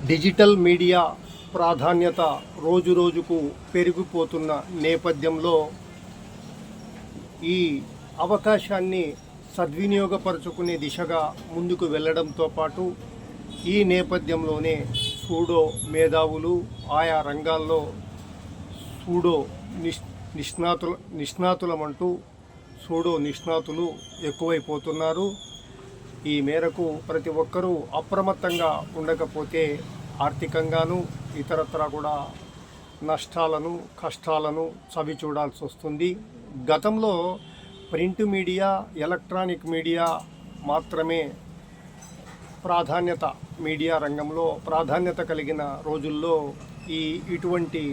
Digital media ప్రాధాన్యత రోజురోజుకు పెరిగిపోతున్న నేపథ్యంలో ఈ అవకాశాన్ని సద్వినియోగపరుచుకునే దిశగా ముందుకు వెళ్ళడంతో పాటు ఈ నేపథ్యంలోనే సూడో మేధావులు ఆయా రంగాల్లో సూడో నిష్ణాతులమంటూ సూడో నిష్ణాతులు ఎక్కువైపోతున్నారు. ఈ మేరకు ప్రతి ఒక్కరూ అప్రమత్తంగా ఉండకపోతే ఆర్థికంగాను ఇతరత్రా కూడా నష్టాలను కష్టాలను చవి చూడాల్సి వస్తుంది. గతంలో ప్రింట్ మీడియా ఎలక్ట్రానిక్ మీడియా మాత్రమే మీడియా రంగంలో ప్రాధాన్యత కలిగిన రోజుల్లో ఇటువంటి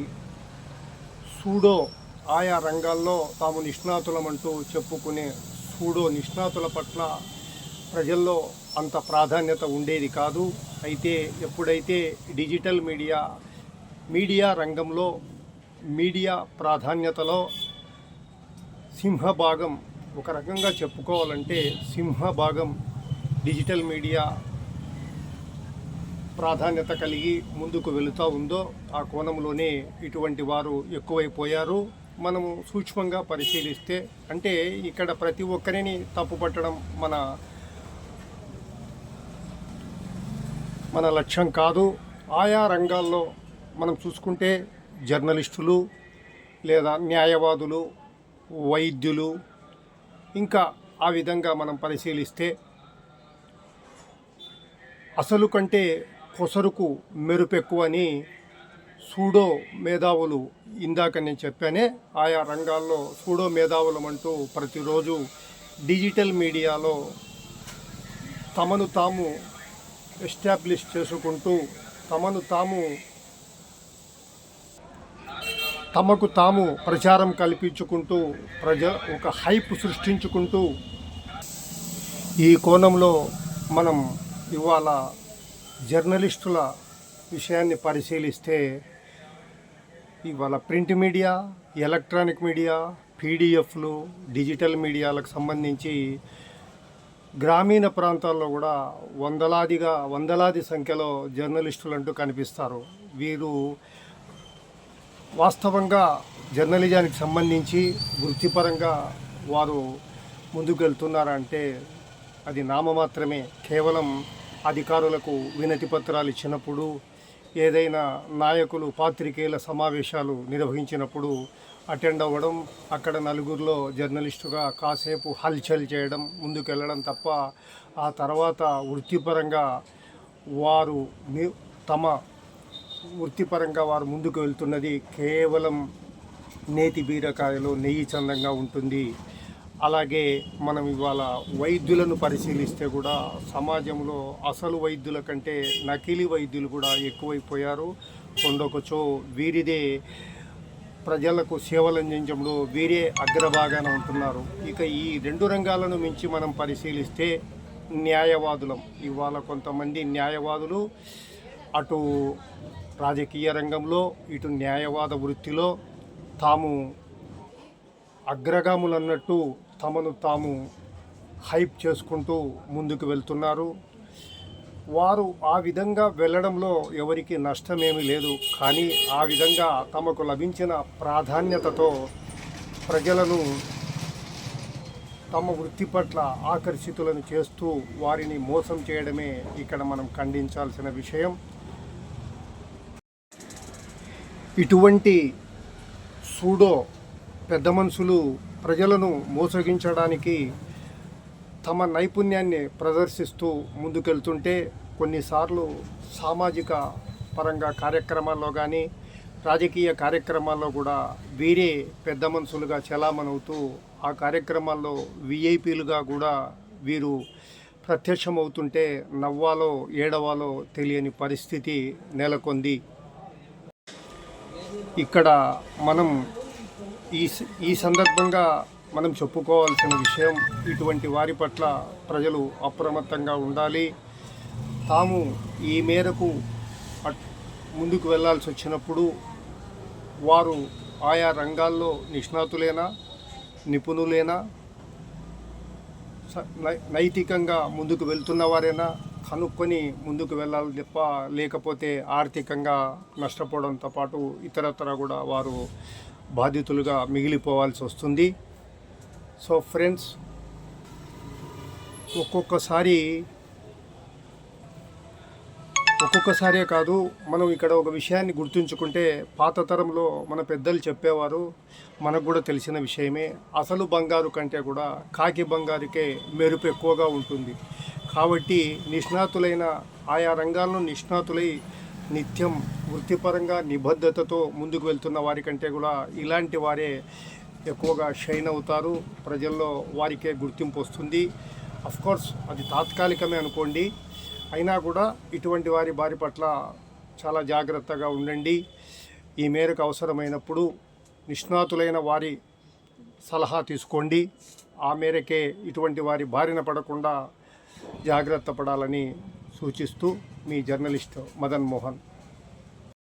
సూడో ఆయా రంగాల్లో తాము నిష్ణాతులమంటూ చెప్పుకునే సూడో నిష్ణాతుల పట్ల ప్రజల్లో అంత ప్రాధాన్యత ఉండేది కాదు. అయితే ఎప్పుడైతే డిజిటల్ మీడియా రంగంలో మీడియా ప్రాధాన్యతలో సింహభాగం, ఒక రకంగా చెప్పుకోవాలంటే సింహభాగం డిజిటల్ మీడియా ప్రాధాన్యత కలిగి ముందుకు వెళుతూ ఉందో ఆ కోణంలోనే ఇటువంటి వారు ఎక్కువైపోయారు. మనము సూక్ష్మంగా పరిశీలిస్తే అంటే ఇక్కడ ప్రతి ఒక్కరిని తప్పుపట్టడం మన లక్ష్యం కాదు. ఆయా రంగాల్లో మనం చూసుకుంటే జర్నలిస్టులు లేదా న్యాయవాదులు, వైద్యులు, ఇంకా ఆ విధంగా మనం పరిశీలిస్తే అసలు కంటే కొసరుకు మెరుపెక్కువని సూడో మేధావులు, ఇందాక నేను చెప్పానే ఆయా రంగాల్లో సూడో మేధావులమంటూ ప్రతిరోజు డిజిటల్ మీడియాలో తమను తాము ఎస్టాబ్లిష్ చేసుకుంటూ తమకు తాము ప్రచారం కల్పించుకుంటూ ఒక హైప్ సృష్టించుకుంటూ ఈ కోణంలో మనం ఇవాళ జర్నలిస్టుల విషయాన్ని పరిశీలిస్తే ఇవాళ ప్రింట్ మీడియా ఎలక్ట్రానిక్ మీడియా పీడిఎఫ్లు డిజిటల్ మీడియాలకు సంబంధించి గ్రామీణ ప్రాంతాల్లో కూడా వందలాది సంఖ్యలో జర్నలిస్టులు అంటూ కనిపిస్తారు. వీరు వాస్తవంగా జర్నలిజానికి సంబంధించి వృత్తిపరంగా వారు ముందుకు వెళ్తున్నారంటే అది నామమాత్రమే. కేవలం అధికారులకు వినతి పత్రాలు ఇచ్చినప్పుడు, ఏదైనా నాయకులు పాత్రికేయుల సమావేశాలు నిర్వహించినప్పుడు అటెండ్ అవ్వడం, అక్కడ నలుగురిలో జర్నలిస్టుగా కాసేపు హల్చల్ చేయడం, ముందుకెళ్ళడం తప్ప ఆ తర్వాత వృత్తిపరంగా వారు ముందుకు వెళ్తున్నది కేవలం నేతి బీరకాయలో నెయ్యి చందంగా ఉంటుంది. అలాగే మనం ఇవాళ వైద్యులను పరిశీలిస్తే కూడా సమాజంలో అసలు వైద్యుల కంటే నకిలీ వైద్యులు కూడా ఎక్కువైపోయారు. కొండొకచో వీరిదే ప్రజలకు సేవలు అందించడంలో వీరే అగ్రభాగాన ఉంటున్నారు. ఇక ఈ రెండు రంగాలను మించి మనం పరిశీలిస్తే న్యాయవాదులం. ఇవాళ కొంతమంది న్యాయవాదులు అటు రాజకీయ రంగంలో ఇటు న్యాయవాద వృత్తిలో తాము అగ్రగాములన్నట్టు తమను తాము హైప్ చేసుకుంటూ ముందుకు వెళ్తున్నారు. వారు ఆ విధంగా వెళ్ళడంలో ఎవరికి నష్టమేమీ లేదు. కానీ ఆ విధంగా తమకు లభించిన ప్రాధాన్యతతో ప్రజలను తమ వృత్తి పట్ల ఆకర్షితులను చేస్తూ వారిని మోసం చేయడమే ఇక్కడ మనం ఖండించాల్సిన విషయం. ఇటువంటి సూడో పెద్ద మనుషులు ప్రజలను మోసగించడానికి తమ నైపుణ్యాన్ని ప్రదర్శిస్తూ ముందుకెళ్తుంటే కొన్నిసార్లు సామాజిక పరంగా కార్యక్రమాల్లో కానీ రాజకీయ కార్యక్రమాల్లో కూడా వీరే పెద్ద మనుషులుగా చలామణవుతూ ఆ కార్యక్రమాల్లో విఐపీలుగా కూడా వీరు ప్రత్యక్షమవుతుంటే నవ్వాలో ఏడవాలో తెలియని పరిస్థితి నెలకొంది. ఇక్కడ మనం ఈ సందర్భంగా మనం చెప్పుకోవాల్సిన విషయం, ఇటువంటి వారి పట్ల ప్రజలు అప్రమత్తంగా ఉండాలి. తాము ఈ మేరకు ముందుకు వెళ్ళాల్సి వచ్చినప్పుడు వారు ఆయా రంగాల్లో నిష్ణాతులేనా, నిపుణులేనా, నైతికంగా ముందుకు వెళ్తున్నవారేనా కనుక్కొని ముందుకు వెళ్ళాలి తప్ప లేకపోతే ఆర్థికంగా నష్టపోవడంతో పాటు ఇతరత్ర కూడా వారు బాధితులుగా మిగిలిపోవాల్సి వస్తుంది. సో ఫ్రెండ్స్, ఒక్కొక్కసారే కాదు, మనం ఇక్కడ ఒక విషయాన్ని గుర్తుంచుకుంటే పాత తరంలో మన పెద్దలు చెప్పేవారు, మనకు కూడా తెలిసిన విషయమే, అసలు బంగారు కంటే కూడా కాకి బంగారుకే మెరుపు ఎక్కువగా ఉంటుంది. కాబట్టి నిష్ణాతులైన ఆయా రంగాల్లో నిష్ణాతులై నిత్యం వృత్తిపరంగా నిబద్ధతతో ముందుకు వెళ్తున్న వారి కంటే కూడా ఇలాంటి వారే ఎక్కువగా షైన్ అవుతారు. ప్రజల్లో వారికే గుర్తింపు వస్తుంది. కోర్స్ అది తాత్కాలికమే అనుకోండి, అయినా కూడా ఇటువంటి వారి బారి పట్ల చాలా జాగ్రత్తగా ఉండండి. ఈ మేరకు అవసరమైనప్పుడు నిష్ణాతులైన వారి సలహా తీసుకోండి. ఆ మేరకే ఇటువంటి వారి బారిన పడకుండా జాగ్రత్త పడాలని సూచిస్తూ మీ జర్నలిస్ట్ మదన్ మోహన్.